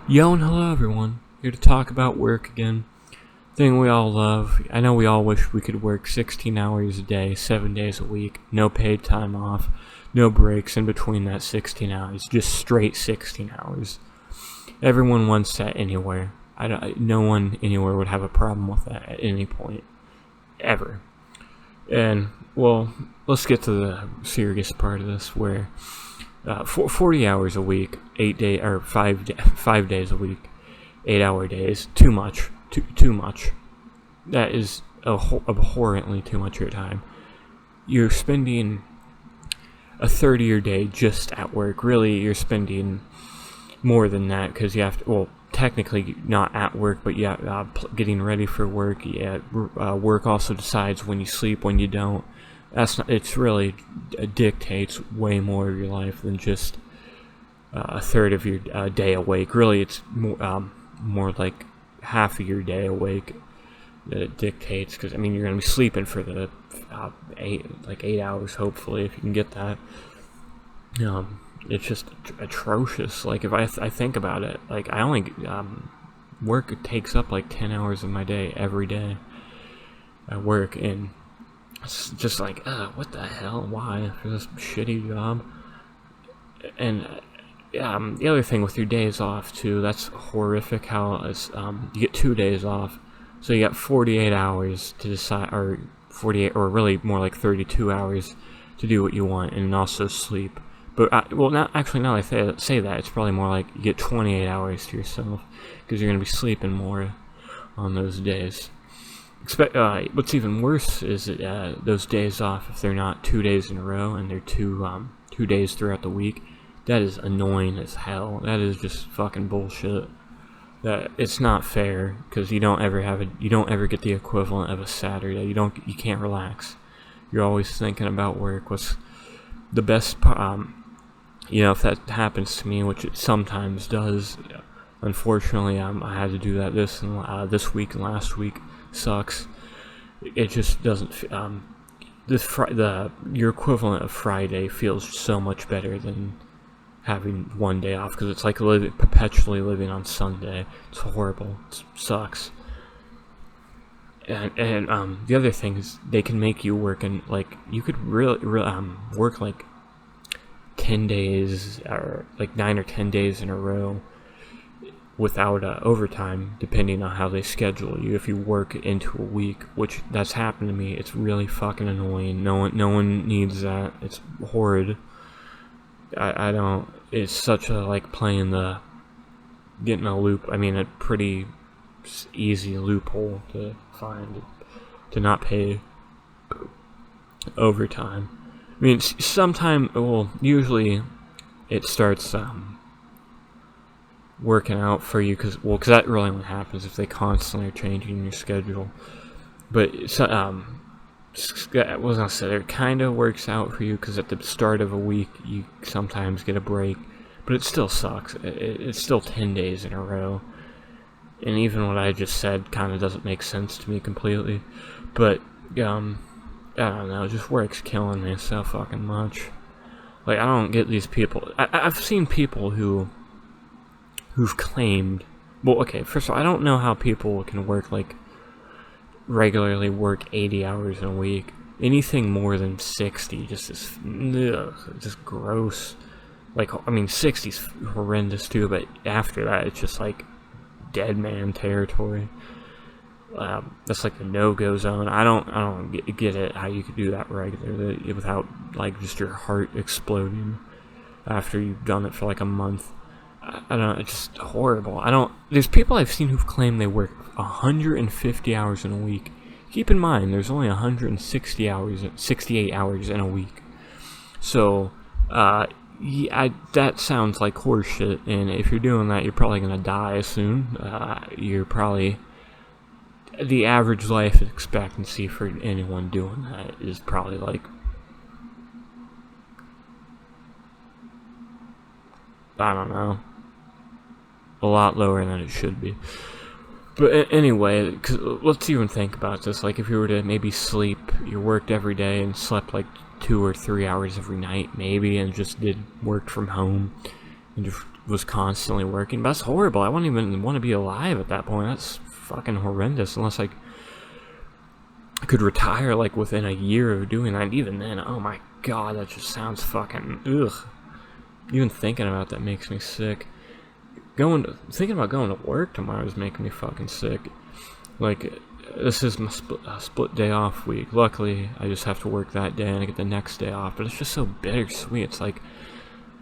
Yo and hello everyone, here to talk about work again. Thing we all love. I know we all wish we could work 16 hours a day, 7 days a week, no paid time off, no breaks in between that 16 hours, just straight 16 hours. Everyone wants that anywhere. No one anywhere would have a problem with that at any point, ever. And, well, let's get to the serious part of this, where 40 hours a week, 5 days a week, 8-hour days, too much, too much. That is abhorrently too much of your time. You're spending a third of your day just at work. Really, you're spending more than that because you have to. Well, technically not at work, but yeah, getting ready for work. Yeah, work also decides when you sleep, when you don't. It's really dictates way more of your life than just a third of your day awake. Really, it's more like half of your day awake that it dictates. Because I mean, you're gonna be sleeping for the 8 hours, hopefully, if you can get that. It's just atrocious. Like if I think about it, like I only work takes up like 10 hours of my day every day at work, and it's just like, what the hell? Why? For this shitty job? And the other thing with your days off too, that's horrific. How it's you get 2 days off, so you got 48 hours to decide, or 48, or really more like 32 hours to do what you want, and also sleep. But well, not actually. Now I say that, it's probably more like you get 28 hours to yourself because you're gonna be sleeping more on those days. What's even worse is those days off, if they're not 2 days in a row and they're 2 days throughout the week, that is annoying as hell. That is just fucking bullshit. That it's not fair because you don't ever get the equivalent of a Saturday. You can't relax. You're always thinking about work. What's the best part? If that happens to me, which it sometimes does. Unfortunately, I had to do that this week and last week. Sucks. It just doesn't. Your equivalent of Friday feels so much better than having one day off, because it's like perpetually living on Sunday. It's horrible. It sucks. And the other thing is they can make you work, and like you could really work like 10 days or like 9 or 10 days in a row without overtime, depending on how they schedule you. If you work into a week, which that's happened to me, it's really fucking annoying. No one needs that. It's horrid. I don't. It's such a like getting a loop. I mean, a pretty easy loophole to find to not pay overtime. I mean, usually it starts working out for you, because that really only happens if they constantly are changing your schedule. But what was I say? It kind of works out for you because at the start of a week you sometimes get a break, but it still sucks. It's still 10 days in a row, and even what I just said kind of doesn't make sense to me completely. But I don't know, just work's killing me so fucking much. Like, I don't get these people. I've seen people who've claimed, well, okay, first of all, I don't know how people can regularly work 80 hours in a week. Anything more than 60 just is just gross. Like, I mean, 60's horrendous too, but after that it's just like dead man territory. That's like the no-go zone. I don't get it how you could do that regularly without like just your heart exploding after you've done it for like a month. I don't know, it's just horrible. There's people I've seen who've claimed they work 150 hours in a week. Keep in mind, there's only 68 hours in a week. So, that sounds like horseshit, and if you're doing that, you're probably gonna die soon. The average life expectancy for anyone doing that is probably like, I don't know, a lot lower than it should be. But anyway, let's even think about this. Like, if you were to maybe sleep, you worked every day and slept like 2 or 3 hours every night, maybe, and just worked from home, and just was constantly working. But that's horrible. I wouldn't even want to be alive at that point. That's fucking horrendous. Unless I could retire like within a year of doing that. And even then, oh my god, that just sounds fucking ugh. Even thinking about that makes me sick. Thinking about going to work tomorrow is making me fucking sick. Like, this is my split day off week. Luckily, I just have to work that day and I get the next day off. But it's just so bittersweet. It's like,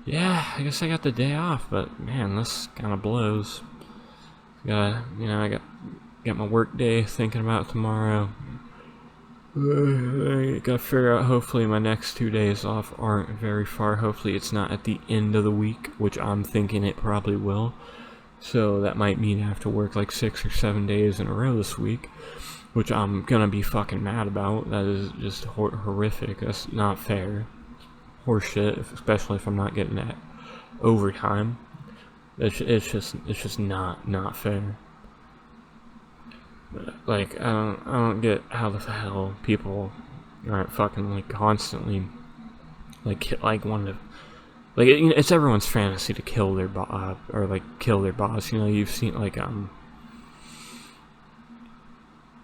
yeah, I guess I got the day off, but man, this kind of blows. I got my work day thinking about tomorrow. I gotta figure out, hopefully my next 2 days off aren't very far. Hopefully it's not at the end of the week, which I'm thinking it probably will. So that might mean I have to work like 6 or 7 days in a row this week, which I'm gonna be fucking mad about. That is just horrific. That's not fair. Horseshit, especially if I'm not getting that overtime. It's just not fair. Like, I don't get how the hell people aren't fucking like constantly like wanting to, like, it's everyone's fantasy to kill their or like kill their boss. You've seen like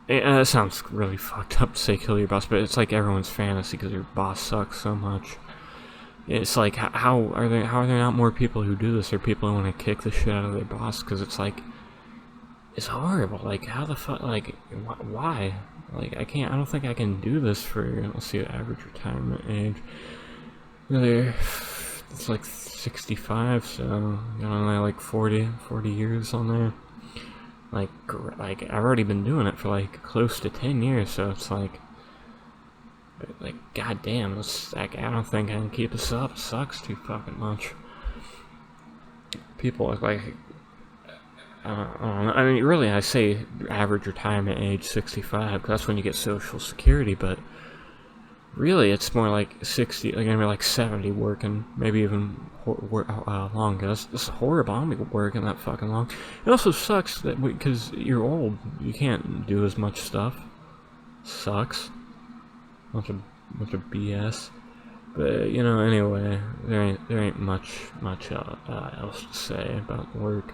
it sounds really fucked up to say kill your boss, but it's like everyone's fantasy because your boss sucks so much. It's like, how are there not more people who do this, or people who want to kick the shit out of their boss? Because it's like, it's horrible. Like, how the fuck, like, why? Like, I don't think I can do this for, let's see, average retirement age. It's like 65, so, like 40 years on there. Like, I've already been doing it for, like, close to 10 years, so it's like, goddamn, I don't think I can keep this up. It sucks too fucking much. People look like, I don't know. I mean, really, I say average retirement age 65, because that's when you get Social Security, but really, it's more like 60, like, maybe like 70 working, maybe even longer. That's horrible. I don't be working that fucking long. It also sucks that because you're old, you can't do as much stuff. Sucks. Bunch of BS. But anyway, there ain't much else to say about work.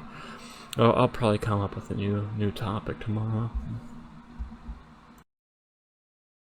I'll probably come up with a new topic tomorrow.